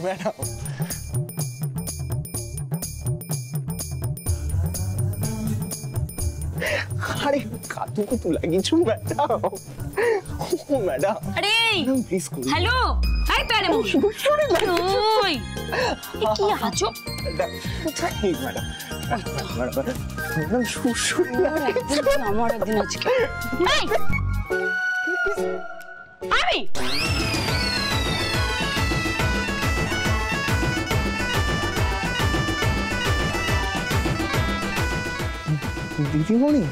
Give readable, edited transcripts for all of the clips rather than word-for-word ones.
Madam. আরে কাতুকুতু লাগিয়েছো madam. ও madam, আরে please hello, high প্যারে মুই ওই কি আছো ম্যাডাম? ম্যাডাম সুরসুরি লাগছে আমার একদিন আজকে। আমি দিদিমণি,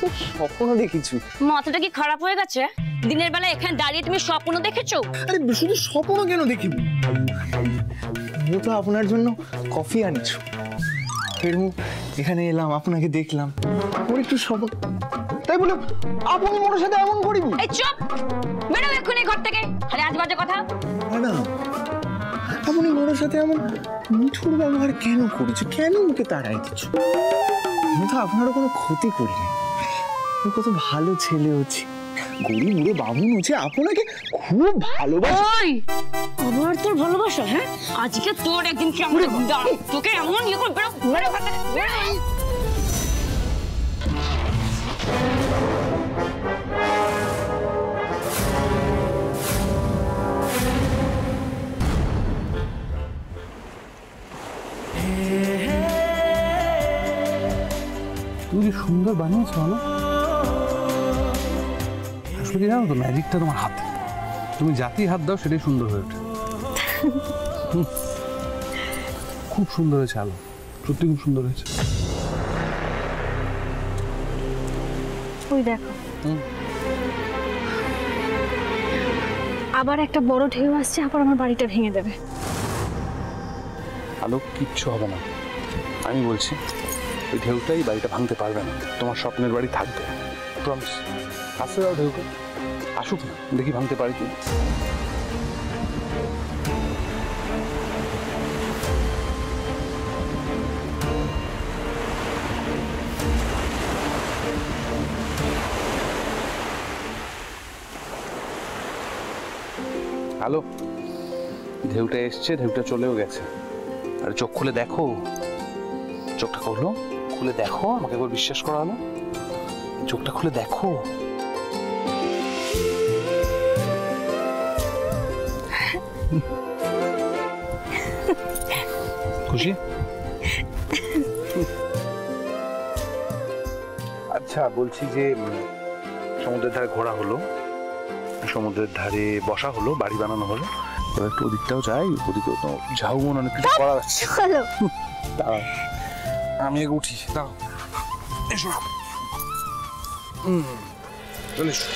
তো স্বপ্ন দেখেছি। মাথাটা কি খারাপ হয়ে গেছে? দিনের বেলা এখানে দাঁড়িয়ে তুমি স্বপ্ন দেখেছো? আরে শুধু স্বপ্ন কেন দেখিব, ও তো আপনার জন্য কফি আনছো, এরকম এখানে এলাম, আপনাকে দেখলাম, ওর একটু স্বপ্ন, তাই বলে আপনি মোর সাথে এমন করিব? এই চুপ, বেরো এক্ষুনি ঘর থেকে। আরে আজ বাজে কথা। ম্যাডাম, আপনি মোর সাথে এমন মিঠুর ব্যবহার কেন করেছো? কেন ওকে তাড়াই দিচ্ছ? আমি তো আপনারও কোনো ক্ষতি করিনি, ও কত ভালো ছেলে হচ্ছে, গরিব বুড়ো বামুন হচ্ছে, আপনাকে খুব ভালোবাসে। ওই আবার তোর ভালোবাসা? হ্যাঁ, আজকে তোর একদিন কি আমরা তোকে এমন ইয়ে করে বেরো বেরো ঘর থেকে, বেরো। তুমি কি সুন্দর বানিয়েছো না? আসলে কি জানো তো, ম্যাজিকটা তোমার হাতে, তুমি যাতেই হাত দাও সেটাই সুন্দর হয়ে ওঠে। খুব সুন্দর হয়েছে আলো, সত্যি খুব সুন্দর হয়েছে। ওই দেখো, আবার একটা বড় ঢেউ আসছে, আবার আমার বাড়িটা ভেঙে দেবে। আলো, কিচ্ছু হবে না, আমি বলছি। ওই ঢেউটাই বাড়িটা ভাঙতে পারবে না, তোমার স্বপ্নের বাড়ি থাকবে, প্রমিস। আসতে দাও ঢেউকে, আসুক না, দেখি ভাঙতে পারি কি। হ্যালো, ঢেউটা এসছে, ঢেউটা চলেও গেছে। আর চোখ খুলে দেখো, চোখটা খুলো, খুলে দেখো, আমাকে একবার বিশ্বাস করা হলো, চোখটা খুলে দেখো। খুশি? আচ্ছা, বলছি যে সমুদ্রের ধারে ঘোরা হলো, সমুদ্রের ধারে বসা হলো, বাড়ি বানানো হলো, এবার একটু ওদিকটাও যাই, ওদিকেও তো ঝাউমন অনেক কিছু করা যাচ্ছে। দাঁড়াও, আমি আগে উঠি, দাঁড়াও, এসো, চলে এসো।